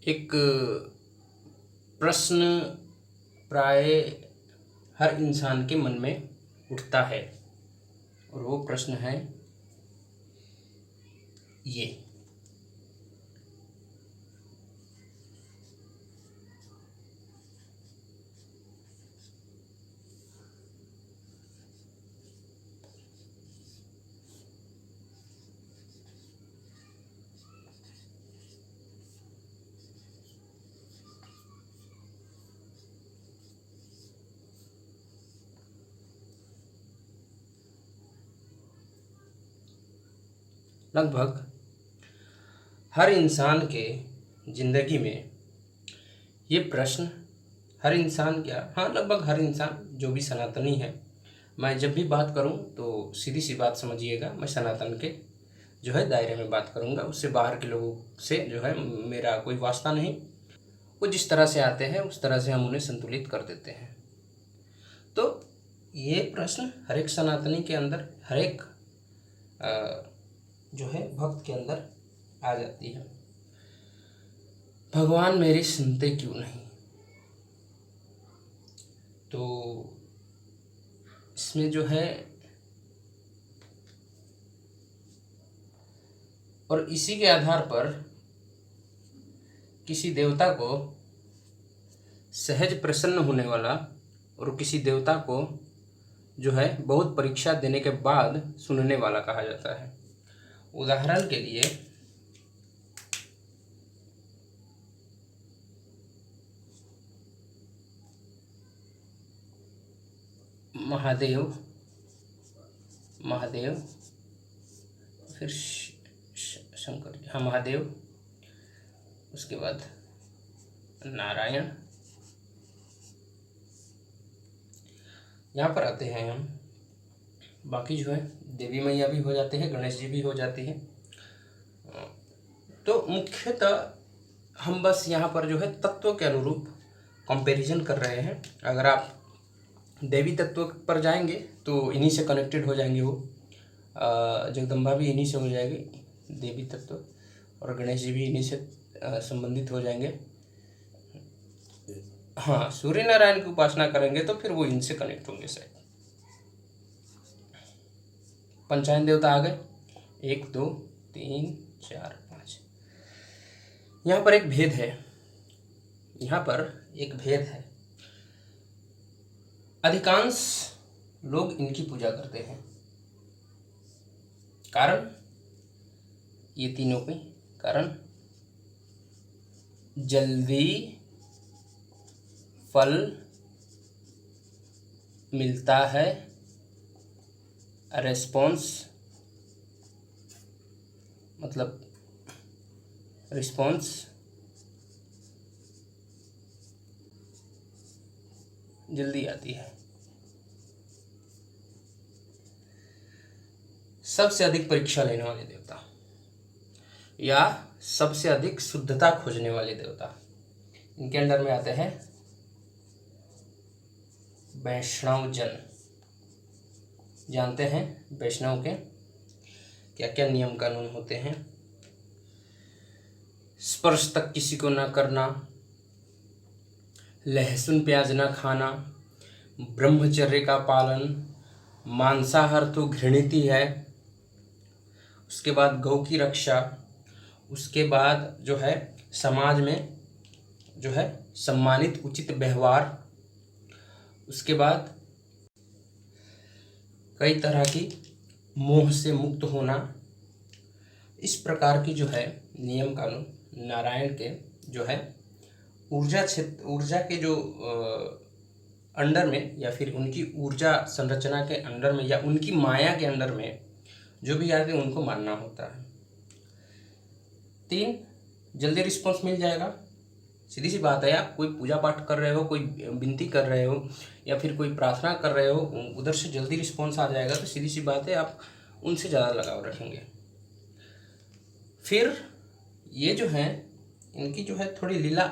एक प्रश्न प्राय हर इंसान के मन में उठता है और वो प्रश्न है ये। लगभग हर इंसान के जिंदगी में ये प्रश्न, हर इंसान क्या, हाँ लगभग हर इंसान जो भी सनातनी है, मैं जब भी बात करूं तो सीधी सी बात समझिएगा, मैं सनातन के जो है दायरे में बात करूंगा, उससे बाहर के लोगों से जो है मेरा कोई वास्ता नहीं। वो जिस तरह से आते हैं उस तरह से हम उन्हें संतुलित कर देते हैं। तो ये प्रश्न हर एक सनातनी के अंदर, हर एक जो है भक्त के अंदर आ जाती है, भगवान मेरी सुनते क्यों नहीं। तो इसमें जो है, और इसी के आधार पर किसी देवता को सहज प्रसन्न होने वाला और किसी देवता को जो है बहुत परीक्षा देने के बाद सुनने वाला कहा जाता है। उदाहरण के लिए महादेव, फिर शंकर जी, हाँ महादेव, उसके बाद नारायण, यहाँ पर आते हैं हम। बाकी जो है देवी मैया भी हो जाते हैं, गणेश जी भी हो जाती हैं। तो मुख्यतः हम बस यहाँ पर जो है तत्व के अनुरूप कंपैरिजन कर रहे हैं। अगर आप देवी तत्व पर जाएंगे तो इन्हीं से कनेक्टेड हो जाएंगे, वो जगदम्बा भी इन्हीं से हो जाएगी देवी तत्व, और गणेश जी भी इन्हीं से संबंधित हो जाएंगे। हाँ, सूर्य नारायण की उपासना करेंगे तो फिर वो इनसे कनेक्ट होंगे शायद। पंचायन देवता आ गए, 1 2 3 4 5। यहाँ पर एक भेद है, अधिकांश लोग इनकी पूजा करते हैं। कारण, ये तीनों के कारण जल्दी फल मिलता है, रिस्पॉन्स जल्दी आती है। सबसे अधिक परीक्षा लेने वाले देवता या सबसे अधिक शुद्धता खोजने वाले देवता, इनके अंडर में आते हैं वैष्णव जन। जानते हैं वैष्णव के क्या क्या नियम कानून होते हैं। स्पर्श तक किसी को न करना, लहसुन प्याज न खाना, ब्रह्मचर्य का पालन, मांसाहार तो घृणित ही है, उसके बाद गौ की रक्षा, उसके बाद जो है समाज में जो है सम्मानित उचित व्यवहार, उसके बाद कई तरह की मोह से मुक्त होना। इस प्रकार की जो है नियम कानून नारायण के जो है ऊर्जा के जो अंडर में, या फिर उनकी ऊर्जा संरचना के अंडर में, या उनकी माया के अंडर में जो भी आते हैं उनको मानना होता है। 3, जल्दी रिस्पॉन्स मिल जाएगा। सीधी सी बात है, आप कोई पूजा पाठ कर रहे हो, कोई विनती कर रहे हो, या फिर कोई प्रार्थना कर रहे हो, उधर से जल्दी रिस्पॉन्स आ जाएगा, तो सीधी सी बात है आप उनसे ज़्यादा लगाव रखेंगे। फिर ये जो है इनकी जो है थोड़ी लीला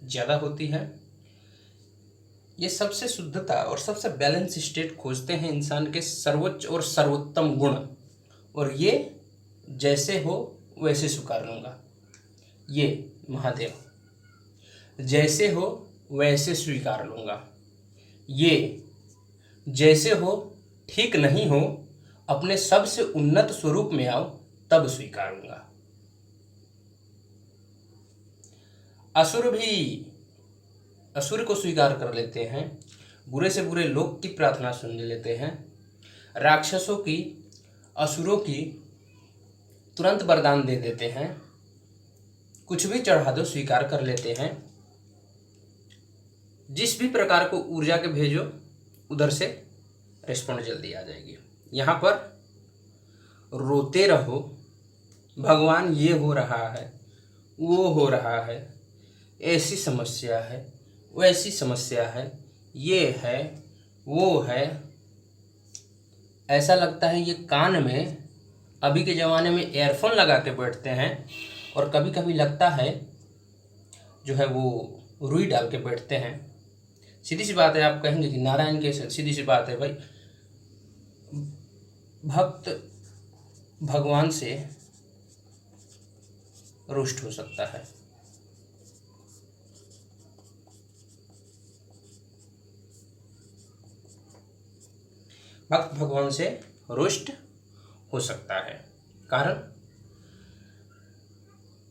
ज़्यादा होती है। ये सबसे शुद्धता और सबसे बैलेंस स्टेट खोजते हैं इंसान के सर्वोच्च और सर्वोत्तम गुण, और ये जैसे हो वैसे स्वीकार लूँगा, ये महादेव। जैसे हो वैसे स्वीकार लूँगा। ये जैसे हो ठीक नहीं हो, अपने सबसे उन्नत स्वरूप में आओ तब स्वीकारूंगा। असुर भी असुर को स्वीकार कर लेते हैं, बुरे से बुरे लोग की प्रार्थना सुन लेते हैं, राक्षसों की असुरों की तुरंत वरदान दे देते हैं, कुछ भी चढ़ा दो स्वीकार कर लेते हैं। जिस भी प्रकार को ऊर्जा के भेजो उधर से रिस्पॉन्ड जल्दी आ जाएगी। यहाँ पर रोते रहो, भगवान ये हो रहा है, वो हो रहा है, ऐसी समस्या है, वैसी समस्या है, ये है, वो है। ऐसा लगता है ये कान में अभी के ज़माने में एयरफोन लगा के बैठते हैं, और कभी कभी लगता है जो है वो रुई डाल के बैठते हैं। सीधी सी बात है, आप कहेंगे कि नारायण के, सीधी सी बात है भाई, भक्त भगवान से रुष्ट हो सकता है। भक्त भगवान से रुष्ट हो सकता है, कारण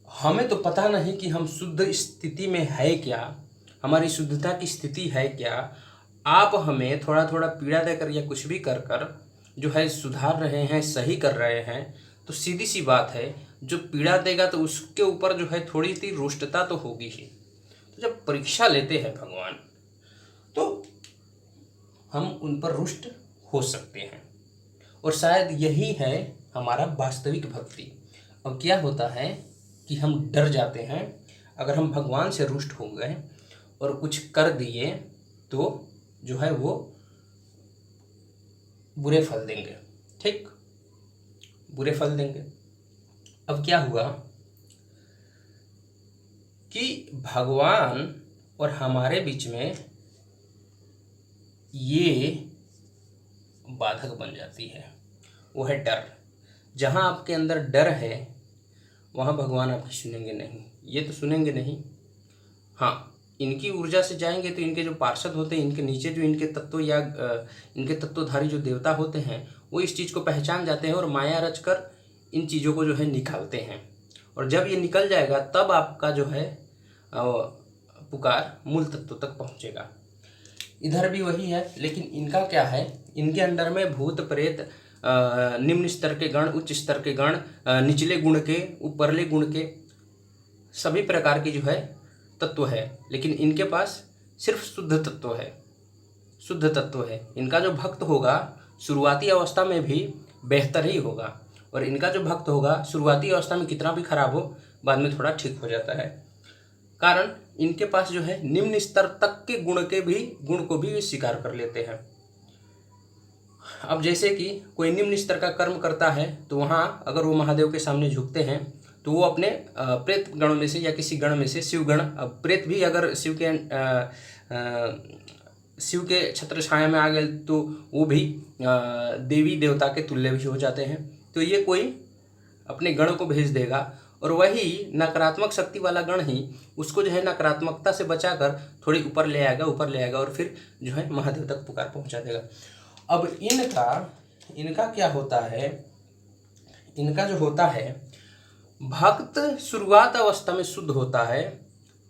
हमें तो पता नहीं कि हम शुद्ध स्थिति में है क्या, हमारी शुद्धता की स्थिति है क्या। आप हमें थोड़ा थोड़ा पीड़ा देकर या कुछ भी कर कर जो है सुधार रहे हैं, सही कर रहे हैं, तो सीधी सी बात है, जो पीड़ा देगा तो उसके ऊपर जो है थोड़ी सी रुष्टता तो होगी ही। तो जब परीक्षा लेते हैं भगवान, तो हम उन पर रुष्ट हो सकते हैं, और शायद यही है हमारा वास्तविक भक्ति। अब क्या होता है कि हम डर जाते हैं, अगर हम भगवान से रुष्ट हो गए और कुछ कर दिए तो जो है वो बुरे फल देंगे, ठीक, बुरे फल देंगे। अब क्या हुआ कि भगवान और हमारे बीच में ये बाधक बन जाती है, वो है डर। जहाँ आपके अंदर डर है वहाँ भगवान आपकी सुनेंगे नहीं, ये तो सुनेंगे नहीं। हाँ, इनकी ऊर्जा से जाएंगे तो इनके जो पार्षद होते हैं, इनके नीचे जो इनके तत्व या इनके तत्वधारी जो देवता होते हैं, वो इस चीज़ को पहचान जाते हैं और माया रच कर इन चीज़ों को जो है निकालते हैं। और जब ये निकल जाएगा तब आपका जो है पुकार मूल तत्व तक पहुँचेगा। इधर भी वही है, लेकिन इनका क्या है, इनके अंदर में भूत प्रेत, निम्न स्तर के गण, उच्च स्तर के गण, निचले गुण के, ऊपरले गुण के, सभी प्रकार की जो है तत्व है। लेकिन इनके पास सिर्फ शुद्ध तत्व है, शुद्ध तत्व है। इनका जो भक्त होगा शुरुआती अवस्था में भी बेहतर ही होगा, और इनका जो भक्त होगा शुरुआती अवस्था में कितना भी खराब हो, बाद में थोड़ा ठीक हो जाता है। कारण इनके पास जो है निम्न स्तर तक के गुण को भी स्वीकार कर लेते हैं। अब जैसे कि कोई निम्न स्तर का कर्म करता है, तो वहाँ अगर वो महादेव के सामने झुकते हैं तो वो अपने प्रेत गणों में से या किसी गण में से, शिव गण, प्रेत भी अगर शिव के छत्र छाया में आ गए तो वो भी देवी देवता के तुल्य भी हो जाते हैं। तो ये कोई अपने गण को भेज देगा, और वही नकारात्मक शक्ति वाला गण ही उसको जो है नकारात्मकता से बचाकर थोड़ी ऊपर ले आएगा और फिर जो है महादेव तक पुकार पहुंचा देगा। अब इनका क्या होता है, इनका जो होता है, भक्त शुरुआत अवस्था में शुद्ध होता है,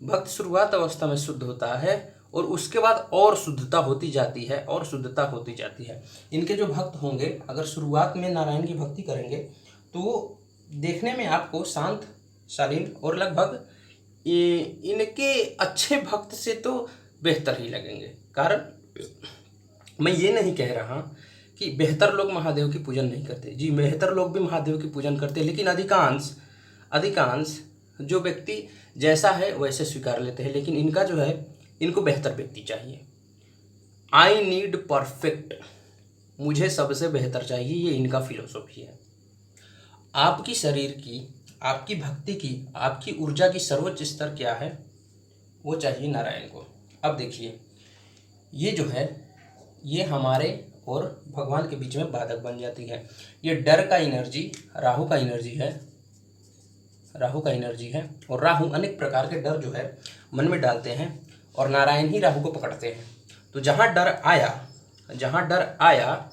भक्त शुरुआत अवस्था में शुद्ध होता है, और उसके बाद और शुद्धता होती जाती है, और शुद्धता होती जाती है। इनके जो भक्त होंगे अगर शुरुआत में नारायण की भक्ति करेंगे तो वो देखने में आपको शांत, शालीन और लगभग इनके अच्छे भक्त से तो बेहतर ही लगेंगे। कारण मैं ये नहीं कह रहा कि बेहतर लोग महादेव की पूजन नहीं करते, जी बेहतर लोग भी महादेव की पूजन करते हैं, लेकिन अधिकांश जो व्यक्ति जैसा है वैसे स्वीकार लेते हैं। लेकिन इनका जो है, इनको बेहतर व्यक्ति चाहिए। आई नीड परफेक्ट, मुझे सबसे बेहतर चाहिए, ये इनका फिलोसॉफी है। आपकी शरीर की, आपकी भक्ति की, आपकी ऊर्जा की सर्वोच्च स्तर क्या है, वो चाहिए नारायण को। अब देखिए, ये जो है ये हमारे और भगवान के बीच में बाधक बन जाती है। ये डर का एनर्जी राहु का एनर्जी है, राहु का एनर्जी है, और राहु अनेक प्रकार के डर जो है मन में डालते हैं, और नारायण ही राहु को पकड़ते हैं। तो जहाँ डर आया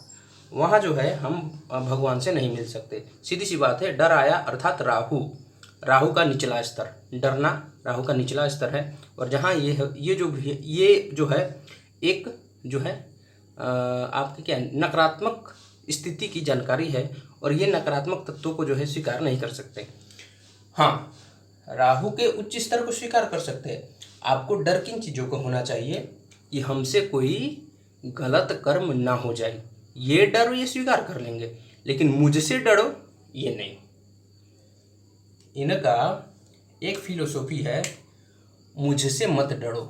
वहाँ जो है हम भगवान से नहीं मिल सकते। सीधी सी बात है, डर आया अर्थात राहु का निचला स्तर, डरना राहु का निचला स्तर है। और जहाँ ये जो है एक जो है आपके क्या नकारात्मक स्थिति की जानकारी है, और ये नकारात्मक तत्वों को जो है स्वीकार नहीं कर सकते। हाँ, राहु के उच्च स्तर को स्वीकार कर सकते हैं। आपको डर किन चीज़ों को होना चाहिए कि हमसे कोई गलत कर्म ना हो जाए, ये डर ये स्वीकार कर लेंगे, लेकिन मुझसे डरो ये नहीं। इनका एक फिलोसॉफी है, मुझसे मत डरो,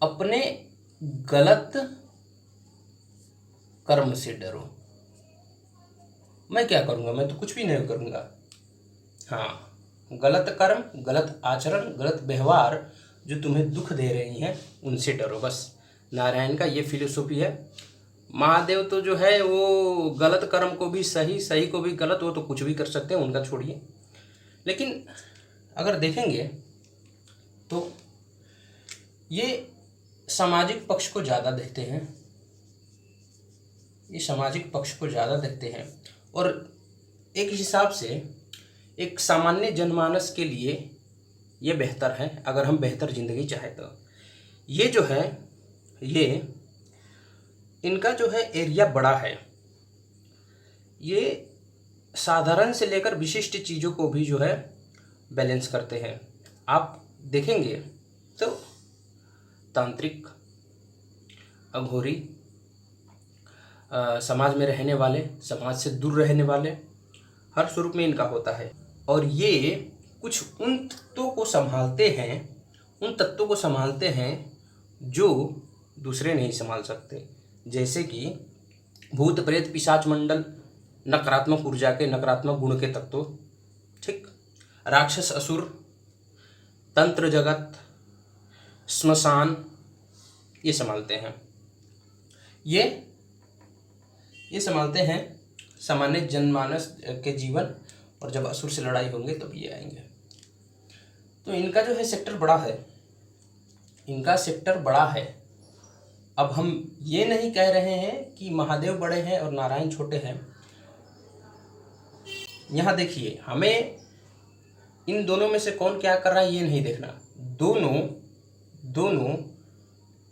अपने गलत कर्म से डरो। मैं क्या करूँगा, मैं तो कुछ भी नहीं करूँगा। हाँ, गलत कर्म, गलत आचरण, गलत व्यवहार जो तुम्हें दुख दे रही हैं उनसे डरो, बस। नारायण का ये फिलोसॉफी है। महादेव तो जो है वो गलत कर्म को भी सही, सही को भी गलत, वो तो कुछ भी कर सकते हैं, उनका छोड़िए। लेकिन अगर देखेंगे तो ये सामाजिक पक्ष को ज़्यादा देखते हैं, ये सामाजिक पक्ष को ज़्यादा देखते हैं। और एक हिसाब से एक सामान्य जनमानस के लिए ये बेहतर है, अगर हम बेहतर ज़िंदगी चाहें तो। ये जो है ये इनका जो है एरिया बड़ा है, ये साधारण से लेकर विशिष्ट चीज़ों को भी जो है बैलेंस करते हैं। आप देखेंगे तो तांत्रिक, अघोरी, समाज में रहने वाले, समाज से दूर रहने वाले, हर स्वरूप में इनका होता है। और ये कुछ उन तत्वों को संभालते हैं जो दूसरे नहीं संभाल सकते, जैसे कि भूत प्रेत पिशाच मंडल, नकारात्मक ऊर्जा के, नकारात्मक गुण के तत्व, ठीक, राक्षस असुर, तंत्र जगत, श्मशान, ये संभालते हैं। ये संभालते हैं सामान्य जनमानस के जीवन, और जब असुर से लड़ाई होंगे तब ये आएंगे। तो इनका जो है सेक्टर बड़ा है, इनका सेक्टर बड़ा है। अब हम ये नहीं कह रहे हैं कि महादेव बड़े हैं और नारायण छोटे हैं। यहाँ देखिए, हमें इन दोनों में से कौन क्या कर रहा है ये नहीं देखना। दोनों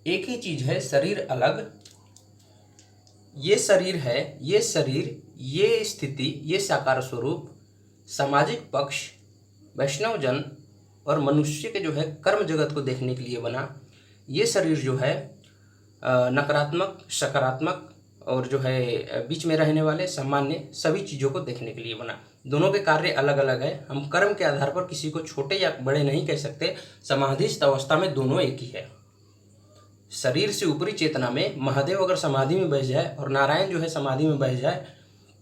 एक ही चीज़ है, शरीर अलग। ये शरीर है, ये शरीर, ये स्थिति, ये साकार स्वरूप सामाजिक पक्ष, वैष्णव जन और मनुष्य के जो है कर्म जगत को देखने के लिए बना। ये शरीर जो है नकारात्मक, सकारात्मक और जो है बीच में रहने वाले सामान्य सभी चीज़ों को देखने के लिए बना। दोनों के कार्य अलग अलग है। हम कर्म के आधार पर किसी को छोटे या बड़े नहीं कह सकते। समाधिस्थ अवस्था में दोनों एक ही है। शरीर से ऊपरी चेतना में महादेव अगर समाधि में बैठ जाए और नारायण जो है समाधि में बैठ जाए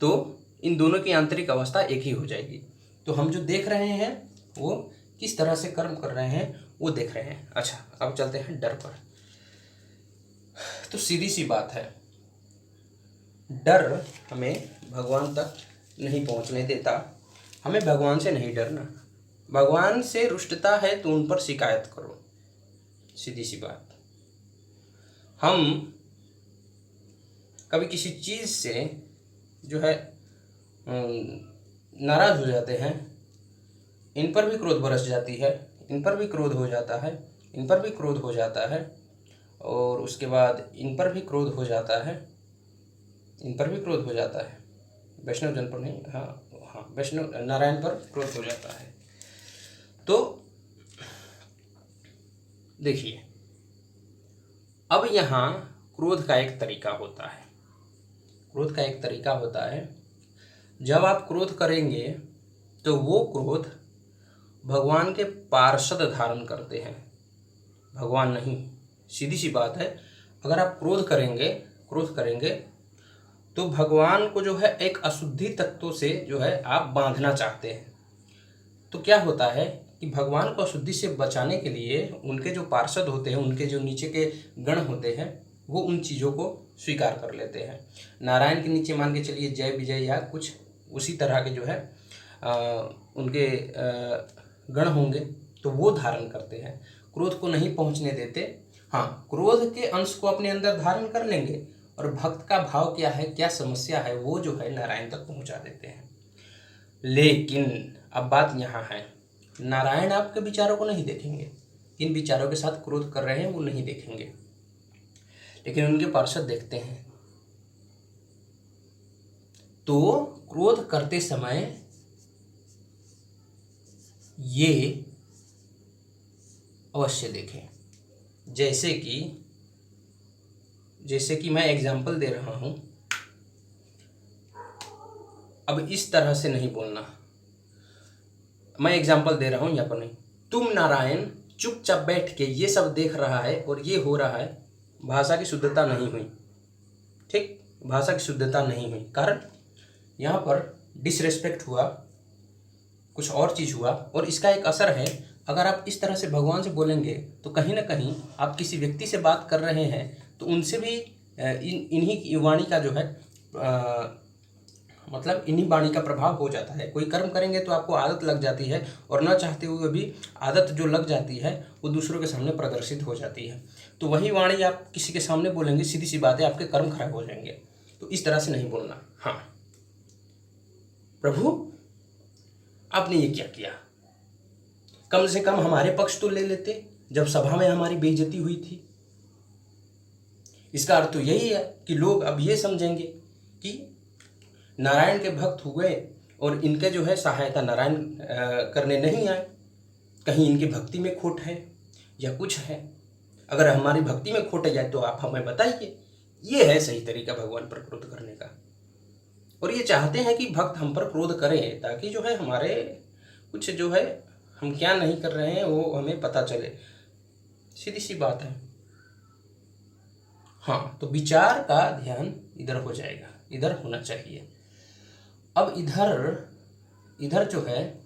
तो इन दोनों की आंतरिक अवस्था एक ही हो जाएगी। तो हम जो देख रहे हैं वो किस तरह से कर्म कर रहे हैं वो देख रहे हैं। अच्छा, अब चलते हैं डर पर। तो सीधी सी बात है, डर हमें भगवान तक नहीं पहुंचने देता। हमें भगवान से नहीं डरना। भगवान से रुष्टता है तो उन पर शिकायत करो, सीधी सी बात। हम कभी किसी चीज़ से जो है नाराज़ हो जाते हैं, इन पर भी क्रोध बरस जाती है, इन पर भी क्रोध हो जाता है, इन पर भी क्रोध हो जाता है, और उसके बाद इन पर भी क्रोध हो जाता है, इन पर भी क्रोध हो जाता है। वैष्णव जन पर नहीं, हाँ वैष्णव नारायण पर क्रोध हो जाता है। तो देखिए, अब यहाँ क्रोध का एक तरीका होता है। क्रोध का एक तरीका होता है, जब आप क्रोध करेंगे तो वो क्रोध भगवान के पार्षद धारण करते हैं, भगवान नहीं। सीधी सी बात है, अगर आप क्रोध करेंगे तो भगवान को जो है एक अशुद्धि तत्वों से जो है आप बांधना चाहते हैं। तो क्या होता है कि भगवान को अशुद्धि से बचाने के लिए उनके जो पार्षद होते हैं, उनके जो नीचे के गण होते हैं, वो उन चीज़ों को स्वीकार कर लेते हैं। नारायण के नीचे मान के चलिए जय विजय या कुछ उसी तरह के जो है उनके गण होंगे तो वो धारण करते हैं, क्रोध को नहीं पहुंचने देते। हाँ, क्रोध के अंश को अपने अंदर धारण कर लेंगे और भक्त का भाव क्या है, क्या समस्या है, वो जो है नारायण तक पहुंचा देते हैं। लेकिन अब बात यहाँ है, नारायण आपके विचारों को नहीं देखेंगे, किन विचारों के साथ क्रोध कर रहे हैं वो नहीं देखेंगे, लेकिन उनके पार्षद देखते हैं। तो क्रोध करते समय ये अवश्य देखें। जैसे कि मैं एग्जाम्पल दे रहा हूं, अब इस तरह से नहीं बोलना, मैं एग्जाम्पल दे रहा हूं यहाँ पर नहीं। तुम नारायण चुपचाप बैठ के ये सब देख रहा है और ये हो रहा है, भाषा की शुद्धता नहीं हुई, ठीक, भाषा की शुद्धता नहीं हुई, कारण यहाँ पर डिसरेस्पेक्ट हुआ, कुछ और चीज़ हुआ, और इसका एक असर है। अगर आप इस तरह से भगवान से बोलेंगे तो कहीं ना कहीं आप किसी व्यक्ति से बात कर रहे हैं तो उनसे भी इन्हीं की वाणी का जो है मतलब इन्हीं वाणी का प्रभाव हो जाता है। कोई कर्म करेंगे तो आपको आदत लग जाती है, और न चाहते हुए भी आदत जो लग जाती है वो दूसरों के सामने प्रदर्शित हो जाती है। तो वही वाणी आप किसी के सामने बोलेंगे, सीधी सी बात है, आपके कर्म खराब हो जाएंगे। तो इस तरह से नहीं बोलना। हाँ प्रभु, आपने ये क्या किया, कम से कम हमारे पक्ष तो ले लेते जब सभा में हमारी बेइज्जती हुई थी। इसका अर्थ तो यही है कि लोग अब ये समझेंगे कि नारायण के भक्त हुए और इनके जो है सहायता नारायण करने नहीं आए, कहीं इनकी भक्ति में खोट है या कुछ है। अगर हमारी भक्ति में खोट है तो आप हमें बताइए। ये है सही तरीका भगवान पर क्रोध करने का। और ये चाहते हैं कि भक्त हम पर क्रोध करें ताकि जो है हमारे कुछ जो है हम क्या नहीं कर रहे हैं वो हमें पता चले, सीधी सी बात है। हाँ, तो विचार का ध्यान इधर हो जाएगा, इधर होना चाहिए। अब इधर जो है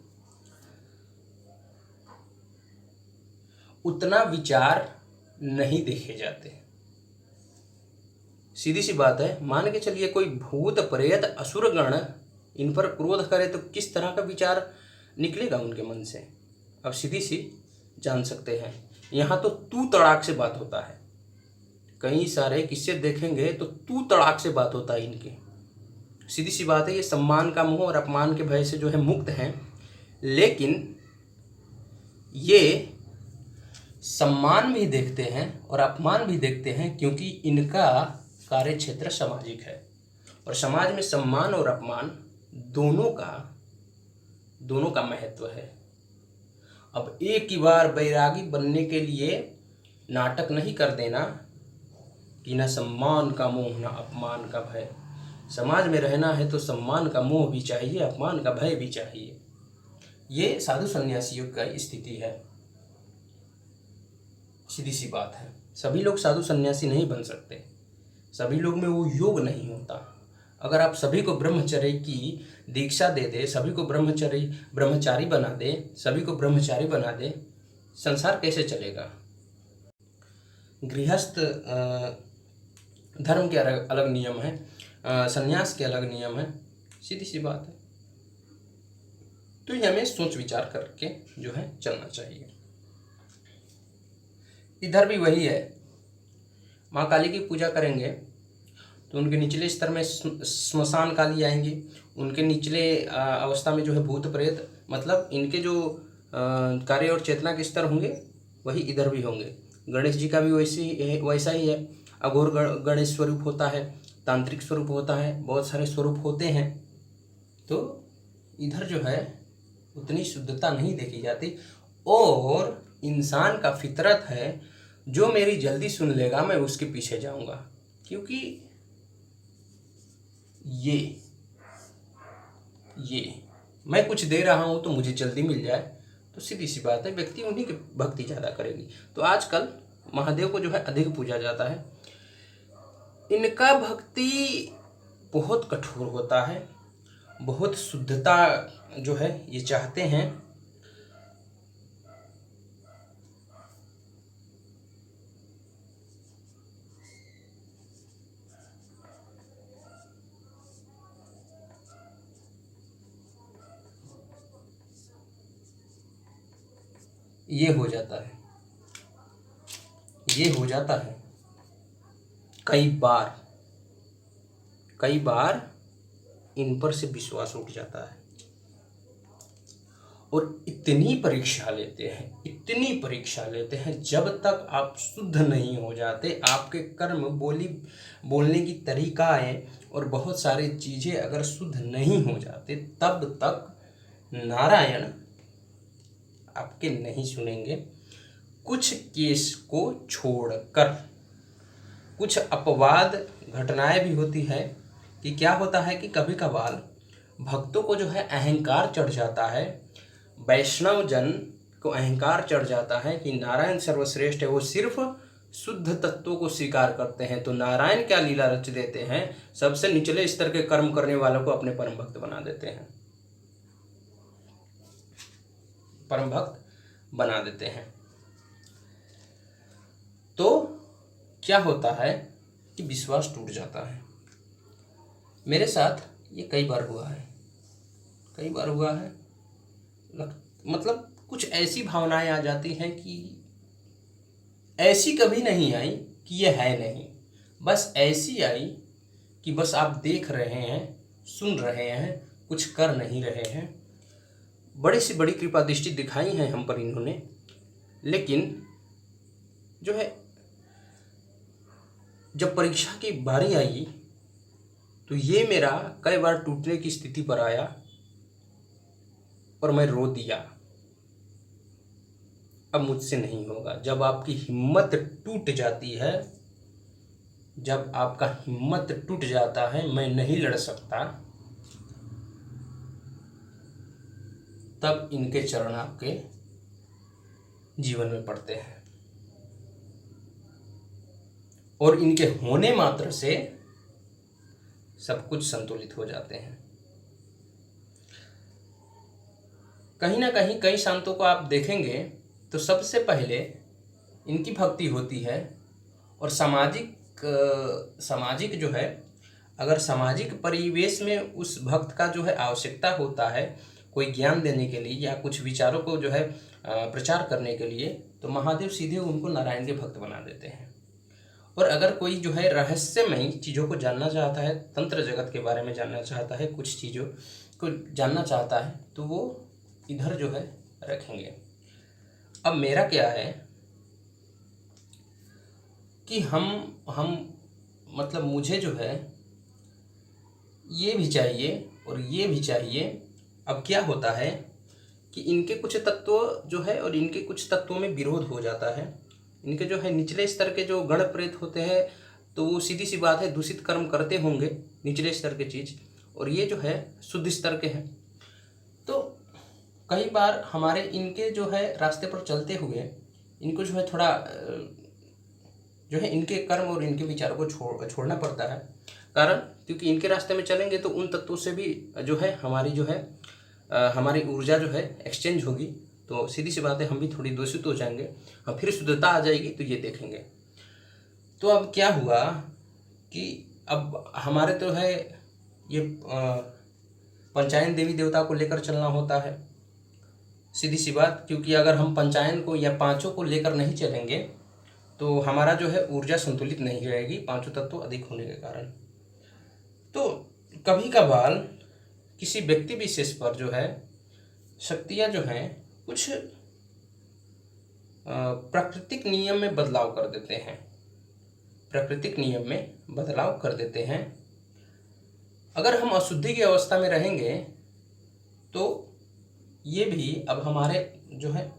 उतना विचार नहीं देखे जाते। सीधी सी बात है, मान के चलिए कोई भूत प्रेत असुरगण इन पर क्रोध करे तो किस तरह का विचार निकलेगा उनके मन से, अब सीधी सी जान सकते हैं। यहाँ तो तू तड़ाक से बात होता है, कई सारे किस्से देखेंगे तो तू तड़ाक से बात होता है इनके। सीधी सी बात है, ये सम्मान का मोह और अपमान के भय से जो है मुक्त हैं, लेकिन ये सम्मान भी देखते हैं और अपमान भी देखते हैं, क्योंकि इनका कार्य क्षेत्र सामाजिक है और समाज में सम्मान और अपमान दोनों का महत्व है। अब एक ही बार बैरागी बनने के लिए नाटक नहीं कर देना कि ना सम्मान का मोह ना अपमान का भय। समाज में रहना है तो सम्मान का मोह भी चाहिए, अपमान का भय भी चाहिए। ये साधु सन्यासियों का स्थिति है, सीधी सी बात है। सभी लोग साधु सन्यासी नहीं बन सकते, सभी लोग में वो योग नहीं होता। अगर आप सभी को ब्रह्मचर्य की दीक्षा दे दे, सभी को ब्रह्मचारी बना दे, सभी को ब्रह्मचारी बना दे, संसार कैसे चलेगा। गृहस्थ धर्म के अलग नियम है, संन्यास के अलग नियम है, सीधी सी बात है। तो ये हमें सोच विचार करके जो है चलना चाहिए। इधर भी वही है, माँ काली की पूजा करेंगे तो उनके निचले स्तर में स्मशान काली आएंगी, उनके निचले अवस्था में जो है भूत प्रेत, मतलब इनके जो कार्य और चेतना के स्तर होंगे वही इधर भी होंगे। गणेश जी का भी वैसा ही है, अघोर गणेश स्वरूप होता है, तांत्रिक स्वरूप होता है, बहुत सारे स्वरूप होते हैं। तो इधर जो है उतनी शुद्धता नहीं देखी जाती, और इंसान का फितरत है जो मेरी जल्दी सुन लेगा मैं उसके पीछे जाऊंगा, क्योंकि ये मैं कुछ दे रहा हूं तो मुझे जल्दी मिल जाए, तो सीधी सी बात है व्यक्ति उन्हीं की भक्ति ज़्यादा करेगी। तो आजकल महादेव को जो है अधिक पूजा जाता है, इनका भक्ति बहुत कठोर होता है, बहुत शुद्धता जो है ये चाहते हैं। ये हो जाता है, ये हो जाता है। कई बार इन पर से विश्वास उठ जाता है और इतनी परीक्षा लेते हैं जब तक आप शुद्ध नहीं हो जाते, आपके कर्म, बोलने की तरीकाएं और बहुत सारी चीज़ें अगर शुद्ध नहीं हो जाते, तब तक नारायण आपके नहीं सुनेंगे। कुछ केस को छोड़कर कुछ अपवाद घटनाएं भी होती है कि क्या होता है कि कभी कभार भक्तों को जो है अहंकार चढ़ जाता है, वैष्णव जन को अहंकार चढ़ जाता है कि नारायण सर्वश्रेष्ठ है, वो सिर्फ शुद्ध तत्वों को स्वीकार करते हैं। तो नारायण क्या लीला रच देते हैं, सबसे निचले स्तर के कर्म करने वालों को अपने परम भक्त बना देते हैं, परम भक्त बना देते हैं। तो क्या होता है कि विश्वास टूट जाता है। मेरे साथ ये कई बार हुआ है। मतलब कुछ ऐसी भावनाएं आ जाती हैं कि ऐसी कभी नहीं आई कि ये है नहीं, बस ऐसी आई कि बस आप देख रहे हैं, सुन रहे हैं, कुछ कर नहीं रहे हैं। बड़ी सी बड़ी कृपा दृष्टि दिखाई है हम पर इन्होंने, लेकिन जो है जब परीक्षा की बारी आई तो ये मेरा कई बार टूटने की स्थिति पर आया और मैं रो दिया। अब मुझसे नहीं होगा। जब आपकी हिम्मत टूट जाती है, जब आपका हिम्मत टूट जाता है, मैं नहीं लड़ सकता, तब इनके चरण आपके जीवन में पड़ते हैं और इनके होने मात्र से सब कुछ संतुलित हो जाते हैं। कहीं ना कहीं कई संतों को आप देखेंगे तो सबसे पहले इनकी भक्ति होती है और सामाजिक जो है, अगर सामाजिक परिवेश में उस भक्त का जो है आवश्यकता होता है कोई ज्ञान देने के लिए या कुछ विचारों को जो है प्रचार करने के लिए, तो महादेव सीधे उनको नारायण के भक्त बना देते हैं। और अगर कोई जो है रहस्यमयी चीज़ों को जानना चाहता है, तंत्र जगत के बारे में जानना चाहता है, कुछ चीज़ों को जानना चाहता है, तो वो इधर जो है रखेंगे। अब मेरा क्या है कि हम मतलब मुझे जो है ये भी चाहिए और ये भी चाहिए। अब क्या होता है कि इनके कुछ तत्व जो है और इनके कुछ तत्वों में विरोध हो जाता है। इनके जो है निचले स्तर के जो गण प्रेत होते हैं, तो वो सीधी सी बात है दूषित कर्म करते होंगे निचले स्तर के चीज़, और ये जो है शुद्ध स्तर के हैं। तो कई बार हमारे इनके जो है रास्ते पर चलते हुए इनको जो है थोड़ा जो है इनके कर्म और इनके विचारों को छोड़ना पड़ता है। कारण क्योंकि इनके रास्ते में चलेंगे तो उन तत्वों से भी जो है हमारी ऊर्जा जो है एक्सचेंज होगी, तो सीधी सी बात है हम भी थोड़ी दूषित हो जाएंगे और फिर शुद्धता आ जाएगी, तो ये देखेंगे। तो अब क्या हुआ कि अब हमारे तो है ये पंचायन देवी देवता को लेकर चलना होता है, सीधी सी बात। क्योंकि अगर हम पंचायन को या पांचों को लेकर नहीं चलेंगे तो हमारा जो है ऊर्जा संतुलित नहीं रहेगी, पांचों तत्व अधिक होने के कारण। तो कभी कभार किसी व्यक्ति विशेष पर जो है शक्तियाँ जो हैं कुछ प्राकृतिक नियम में बदलाव कर देते हैं, अगर हम अशुद्धि की अवस्था में रहेंगे तो ये भी अब हमारे जो है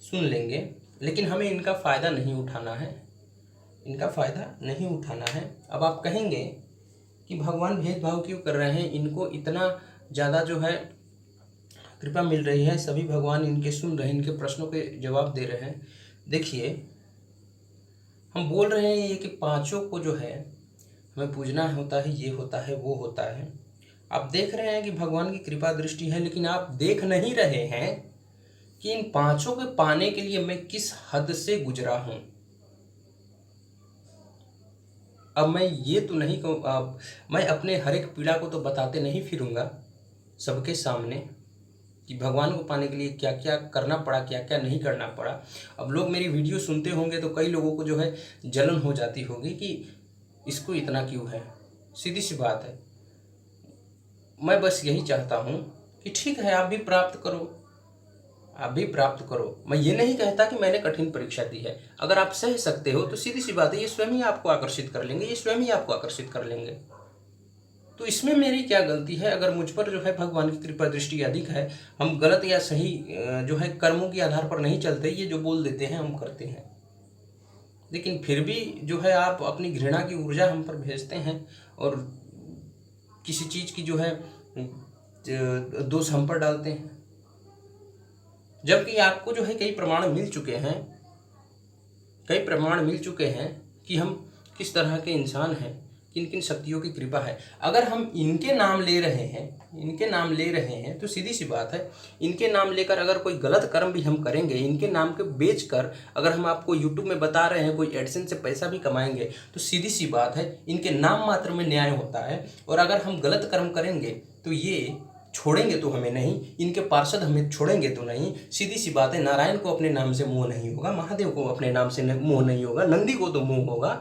सुन लेंगे, लेकिन हमें इनका फ़ायदा नहीं उठाना है। अब आप कहेंगे कि भगवान भेदभाव क्यों कर रहे हैं, इनको इतना ज़्यादा जो है कृपा मिल रही है, सभी भगवान इनके सुन रहे हैं, इनके प्रश्नों के जवाब दे रहे हैं। देखिए, हम बोल रहे हैं ये कि पांचों को जो है हमें पूजना होता है, ये होता है, वो होता है। आप देख रहे हैं कि भगवान की कृपा दृष्टि है, लेकिन आप देख नहीं रहे हैं कि इन पांचों के पाने के लिए मैं किस हद से गुजरा हूं। अब मैं ये तो नहीं मैं अपने हर एक पीड़ा को तो बताते नहीं फिरूंगा सबके सामने कि भगवान को पाने के लिए क्या क्या करना पड़ा, क्या क्या नहीं करना पड़ा। अब लोग मेरी वीडियो सुनते होंगे तो कई लोगों को जो है जलन हो जाती होगी कि इसको इतना क्यों है। सीधी सी बात है, मैं बस यही चाहता हूँ कि ठीक है, आप भी प्राप्त करो, आप भी प्राप्त करो। मैं ये नहीं कहता कि मैंने कठिन परीक्षा दी है। अगर आप सह सकते हो तो सीधी सी बात है, ये स्वयं ही आपको आकर्षित कर लेंगे, ये स्वयं ही आपको आकर्षित कर लेंगे। तो इसमें मेरी क्या गलती है? अगर मुझ पर जो है भगवान की कृपा दृष्टि अधिक है, हम गलत या सही जो है कर्मों के आधार पर नहीं चलते, ये जो बोल देते हैं हम करते हैं। लेकिन फिर भी जो है आप अपनी घृणा की ऊर्जा हम पर भेजते हैं और किसी चीज़ की जो है दोष हम पर डालते हैं, जबकि आपको जो है कई प्रमाण मिल चुके हैं, कई प्रमाण मिल चुके हैं कि हम किस तरह के इंसान हैं, किन किन शक्तियों की कृपा है। अगर हम इनके नाम ले रहे हैं, इनके नाम ले रहे हैं तो सीधी सी बात है, इनके नाम लेकर अगर कोई गलत कर्म भी हम करेंगे, इनके नाम के बेच कर अगर हम आपको यूट्यूब में बता रहे हैं, कोई एडसेंस से पैसा भी कमाएंगे, तो सीधी सी बात है इनके नाम मात्र में न्याय होता है। और अगर हम गलत कर्म करेंगे तो ये छोड़ेंगे तो हमें नहीं, इनके पार्षद हमें छोड़ेंगे तो नहीं। सीधी सी बात है, नारायण को अपने नाम से मोह नहीं होगा, महादेव को अपने नाम से मोह नहीं होगा, नंदी को तो मोह होगा,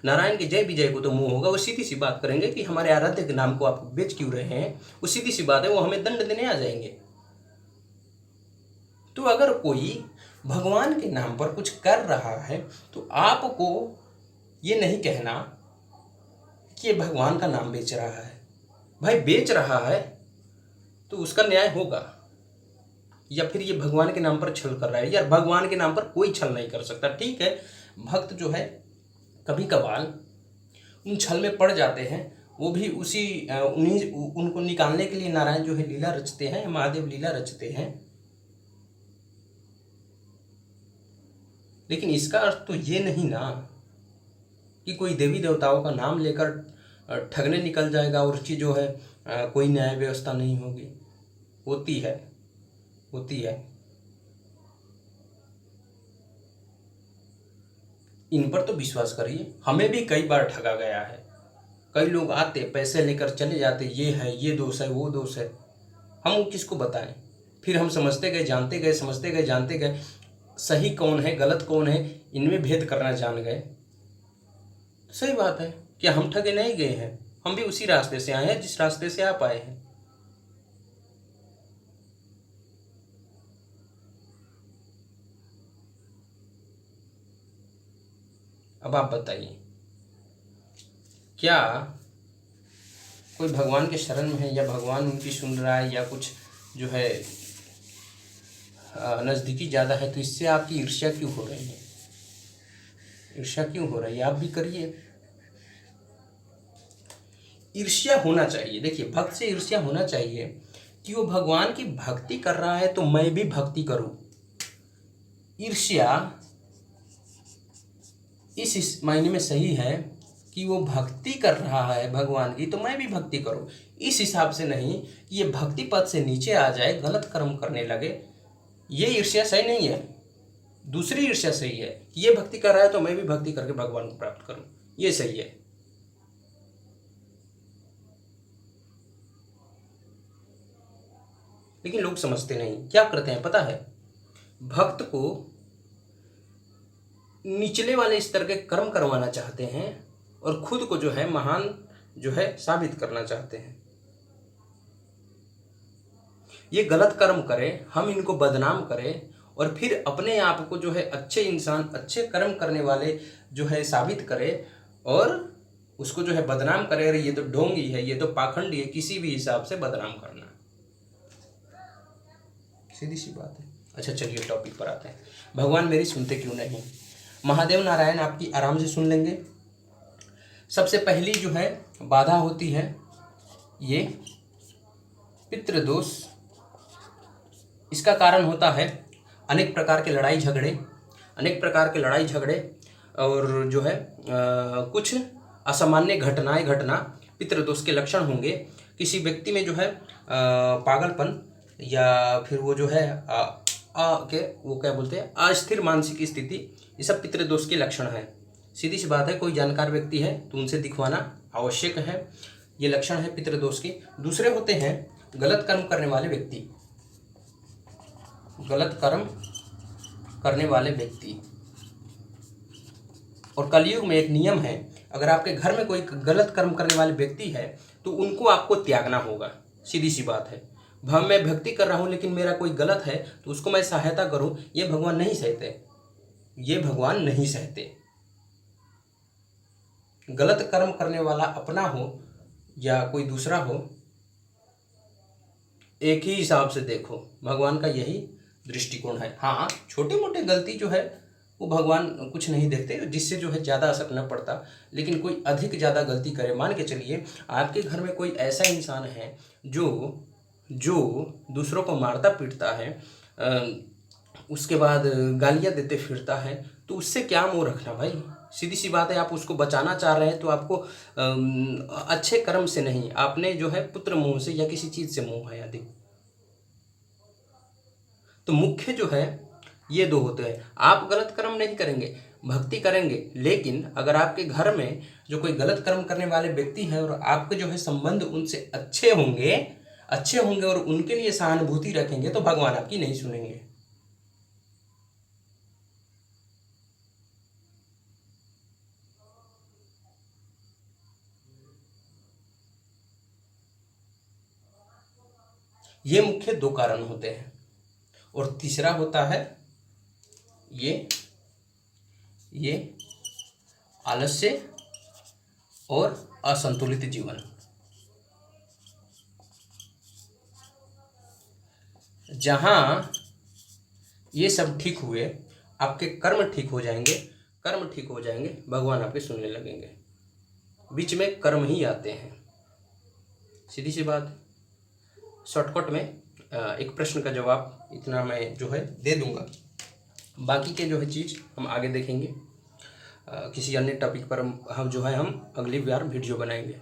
नारायण के जय विजय को तो मोह होगा। वो सीधी सी बात करेंगे कि हमारे आराध्य के नाम को आप बेच क्यों रहे हैं। वो सीधी सी बात है, वो हमें दंड देने आ जाएंगे। तो अगर कोई भगवान के नाम पर कुछ कर रहा है तो आपको ये नहीं कहना कि ये भगवान का नाम बेच रहा है। भाई बेच रहा है तो उसका न्याय होगा, या फिर ये भगवान के नाम पर छल कर रहा है। यार भगवान के नाम पर कोई छल नहीं कर सकता। ठीक है, भक्त जो है कभी कभार उन छल में पड़ जाते हैं, वो भी उनको निकालने के लिए नारायण जो है लीला रचते हैं, महादेव लीला रचते हैं। लेकिन इसका अर्थ तो ये नहीं ना कि कोई देवी देवताओं का नाम लेकर ठगने निकल जाएगा और उसकी जो है कोई न्याय व्यवस्था नहीं होगी। होती है, होती है। इन पर तो विश्वास करिए, हमें भी कई बार ठगा गया है। कई लोग आते पैसे लेकर चले जाते, ये है, ये दोष है, वो दोष है। हम किसको बताएं? फिर हम समझते गए, जानते गए, समझते गए, जानते गए, सही कौन है गलत कौन है इनमें भेद करना जान गए। तो सही बात है, क्या हम ठगे नहीं गए हैं? हम भी उसी रास्ते से आए हैं जिस रास्ते से आप आए हैं। अब आप बताइए, क्या कोई भगवान के शरण में है या भगवान उनकी सुन रहा है या कुछ जो है नज़दीकी ज़्यादा है, तो इससे आपकी ईर्ष्या क्यों हो रही है? ईर्ष्या क्यों हो रही है? आप भी करिए। ईर्ष्या होना चाहिए। देखिए, भक्त से ईर्ष्या होना चाहिए कि वो भगवान की भक्ति कर रहा है तो मैं भी भक्ति करूं। ईर्ष्या इस मायने में सही है कि वो भक्ति कर रहा है भगवान की तो मैं भी भक्ति करूं। इस हिसाब से नहीं कि ये भक्ति पद से नीचे आ जाए, गलत कर्म करने लगे। ये ईर्ष्या सही नहीं है। दूसरी ईर्ष्या सही है कि ये भक्ति कर रहा है तो मैं भी भक्ति करके भगवान को प्राप्त करूं, ये सही है। लेकिन लोग समझते नहीं, क्या करते हैं पता है? भक्त को निचले वाले स्तर के कर्म करवाना चाहते हैं और खुद को जो है महान जो है साबित करना चाहते हैं। ये गलत कर्म करें, हम इनको बदनाम करें और फिर अपने आप को जो है अच्छे इंसान, अच्छे कर्म करने वाले जो है साबित करें और उसको जो है बदनाम करें। अरे ये तो ढोंगी है, ये तो पाखंडी है, किसी भी हिसाब से बदनाम करना, सीधी सी बात है। अच्छा चलिए टॉपिक पर आते हैं। भगवान मेरी सुनते क्यों नहीं? महादेव नारायण आपकी आराम से सुन लेंगे। सबसे पहली जो है बाधा होती है ये पितृदोष। इसका कारण होता है अनेक प्रकार के लड़ाई झगड़े, अनेक प्रकार के लड़ाई झगड़े और जो है कुछ असामान्य घटनाएं घटना पितृदोष के लक्षण होंगे। किसी व्यक्ति में जो है पागलपन या फिर वो जो है वो क्या बोलते हैं अस्थिर मानसिक स्थिति, ये सब पितृदोष के लक्षण है। सीधी सी बात है, कोई जानकार व्यक्ति है तो उनसे दिखवाना आवश्यक है। ये लक्षण है पितृदोष के। दूसरे होते हैं गलत कर्म करने वाले व्यक्ति। गलत कर्म करने वाले व्यक्ति। और कलयुग में एक नियम है, अगर आपके घर में कोई गलत कर्म करने वाले व्यक्ति है तो उनको आपको त्यागना होगा। सीधी सी बात है। मैं भक्ति कर रहा हूँ लेकिन मेरा कोई गलत है तो उसको मैं सहायता करूँ, ये भगवान नहीं सहते, ये भगवान नहीं सहते। गलत कर्म करने वाला अपना हो या कोई दूसरा हो, एक ही हिसाब से देखो, भगवान का यही दृष्टिकोण है। हाँ, छोटे मोटे गलती जो है वो भगवान कुछ नहीं देखते, जिससे जो है ज़्यादा असर न पड़ता, लेकिन कोई अधिक ज़्यादा गलती करे, मान के चलिए आपके घर में कोई ऐसा इंसान है जो दूसरों को मारता पीटता है, उसके बाद गालियाँ देते फिरता है, तो उससे क्या मोह रखना भाई। सीधी सी बात है, आप उसको बचाना चाह रहे हैं तो आपको अच्छे कर्म से नहीं, आपने जो है पुत्र मोह से या किसी चीज़ से मोह है अधिक। तो मुख्य जो है ये दो होते हैं। आप गलत कर्म नहीं करेंगे, भक्ति करेंगे, लेकिन अगर आपके घर में जो कोई गलत कर्म करने वाले व्यक्ति हैं और आपके जो है संबंध उनसे अच्छे होंगे और उनके लिए सहानुभूति रखेंगे तो भगवान आपकी नहीं सुनेंगे। ये मुख्य दो कारण होते हैं। और तीसरा होता है ये आलस्य और असंतुलित जीवन। जहां ये सब ठीक हुए, आपके कर्म ठीक हो जाएंगे, भगवान आपके सुनने लगेंगे। बीच में कर्म ही आते हैं, सीधी सी बात। शॉर्टकट में एक प्रश्न का जवाब इतना मैं जो है दे दूंगा, बाकी के जो है चीज़ हम आगे देखेंगे। किसी अन्य टॉपिक पर हम अगली बार वीडियो बनाएंगे।